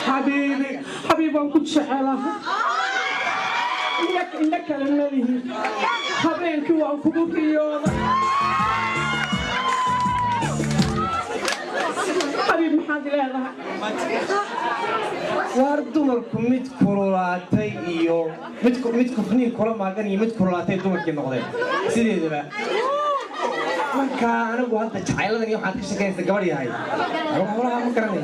حبيبي حبيبي أنا كنت شعلها إنك المليه حبيبك وأنكبك اليوم حبيبي محمد الله واردمركم مid kululaatay iyo mid kufniin kula maagan iyo mid kululaatay dumarkii noqdeen sideedaba marka anigu hadda jacayladan iyo waxaad ka shaqeynaysaa gabadh yahay hawlaha ma garanay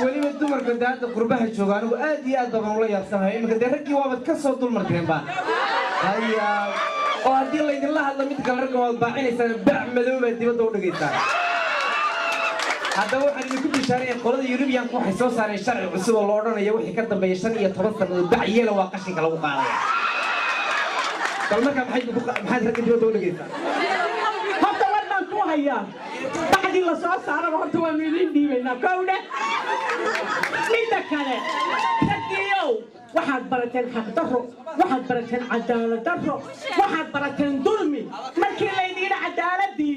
weliba dumarka daada qurbaha jooga anigu aad iyo aad baan ula yaabsanahay iminka dee raggii waabad ka soo dulmarteen baa haya oo haddii laydinla hadlo mid kale ragga waad baacinaysaan bac madow baad dibadda u dhigaysaan haddaba waxaan idinku bishaareeyay qolada Yurubiyaanku waxay soo saareen sharci cusub oo loo odhanayo wixii ka dambeeya 15 sannadood bac yeela waa qashinka lagu qaadaya bal markaa maxaad ragga dibadda u dhigaysaan horta warnaan ku hayaa bacdii la soo saaraba horta waanu idin dhiibaynaa kowdhe midda kale raggiyow waxaad barateen xaqdarro waxaad barateen cadaalad darro waxaad barateen dulmi markii laydin yidhi cadaaladii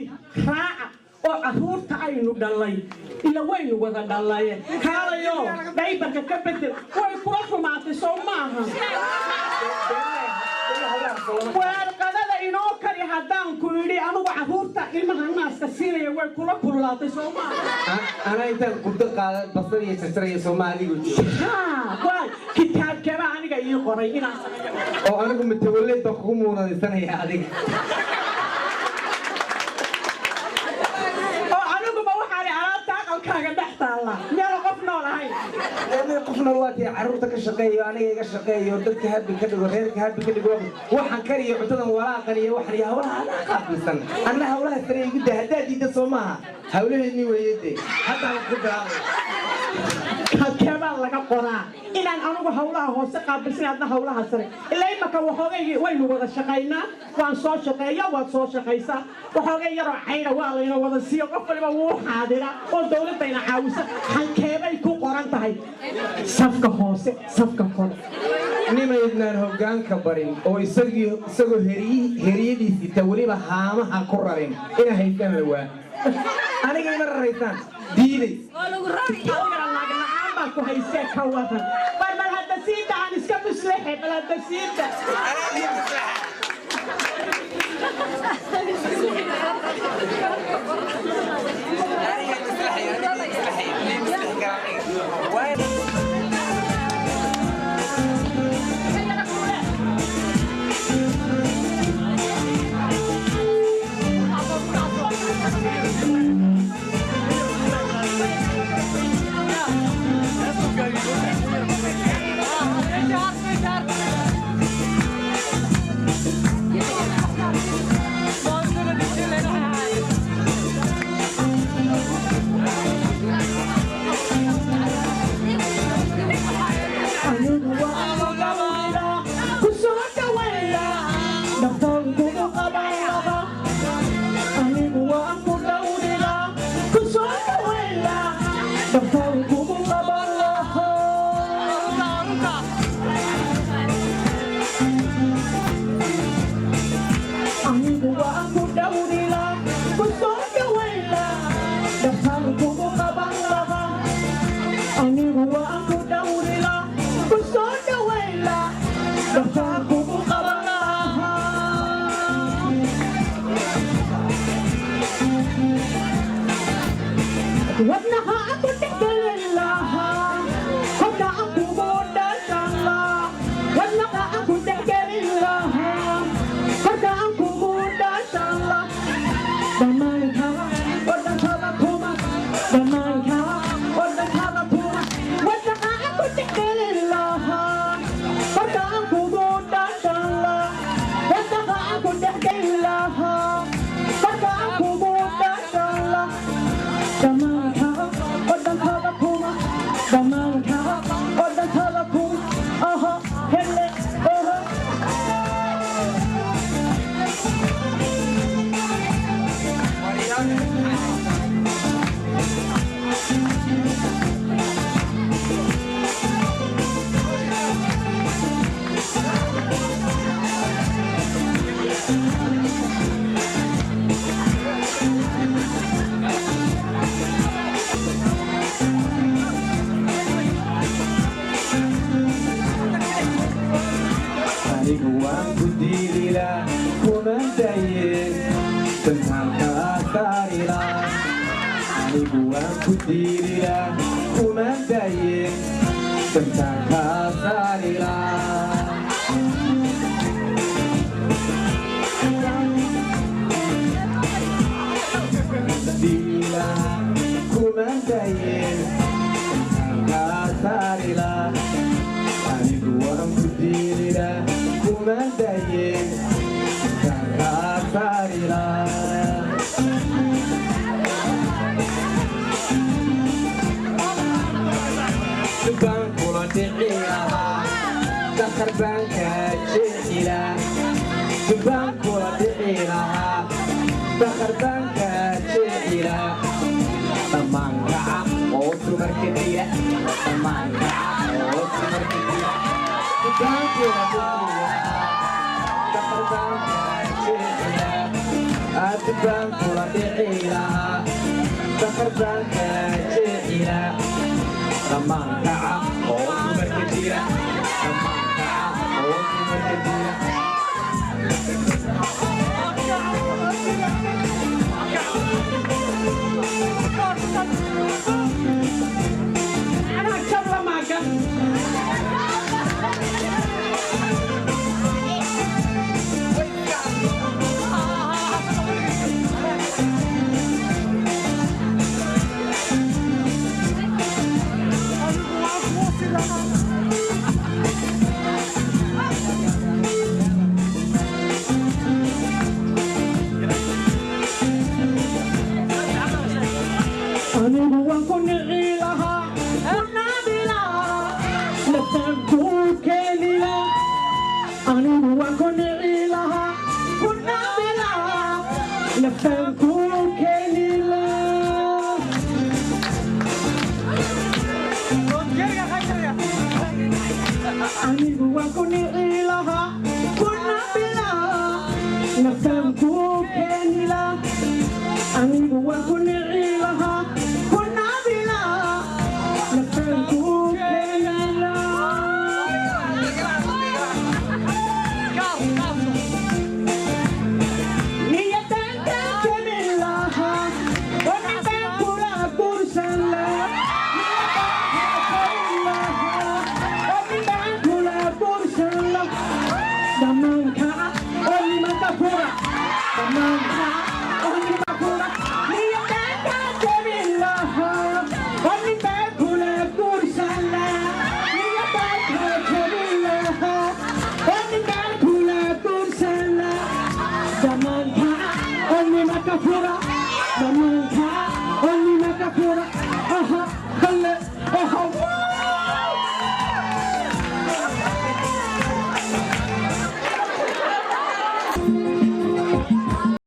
raaca oo carruurta aynu dhalay ila waynu wada dhalaye kaalayo dhaybarka ka bedel way kula xumaatay soo maaha warqadada inoo kari haddaan ku yidhi anigu carruurta ilmaha naaska siinaya way kula kululaatay soo maaha anaa intaan gurdo qaada basal iyo jarjaraya soomaaligu waay kitaabkeeba aniga ii qoray inaan sameeyo oo anigu mutawalleed baan kugu muunadaysanaya adiga qofna waati carruurta ka shaqeeyo aniga iga shaqeeyo dadka habbi ka dhigo reerka habbi ka dhigo waxaan kariyo cuntadan walaaqan iyo waxan iyo hawlaha qaabilsan anna hawlaha sare igu daa haddaad diidda soo maaha hawlaheedni weeyade haddaan ku bilaabay halkeebaa laga qoraa inaan anigu hawlaha hoose qaabilsan adna hawlaha sare ilaa imaka waxoogay waynu wada shaqaynaa waan soo shaqeeya waad soo shaqaysaa waxoogay yaroo cayna waa layna wada siiyo qof waliba wuu xaadira oo dowladayna caawisa halkeebay ku qoran tahay safka hoose safka kore nimaydnaan hoggaanka barin oo isagoo heriyadiisita weliba haamaha ku rarin ina haystaan la waa aniga ima raraysaan diiday ku haysee ka wadan bal hadda siida aan iska musleexay bal hadda siida anigu waan ku diilila kuma dayin dantaanka saarila anigu waan ku diilila kuma dayin dantaanka saarila diilila kuma dayin dantaanka saarila anigu waan ku diilila kuma dayin dantaanka saarila Bang kula dicila, dakar bangka jecila. Bang kula dicila, dakar bangka jecila. Tamangka, oh sumber kedua. Tamangka, oh sumber kedua. Bang kula dicila, dakar bangka jecila. Bang kula dicila, dakar bangka jecila. Tamangka, oh sumber kedua. Tamangka, oh sumber kedua. Anak coba makan. Anigu waan ku nici lahaa, ku naabi lahaa, naftaan kuu keeni lahaa. Anigu waan ku nici lahaa, ku naabi lahaa, naftaan kuu keeni lahaa. Anigu waan ku nici lahaa, ku naabi lahaa, naftaan kuu keeni lahaa. Anigu waan ku nici lahaa. Zaman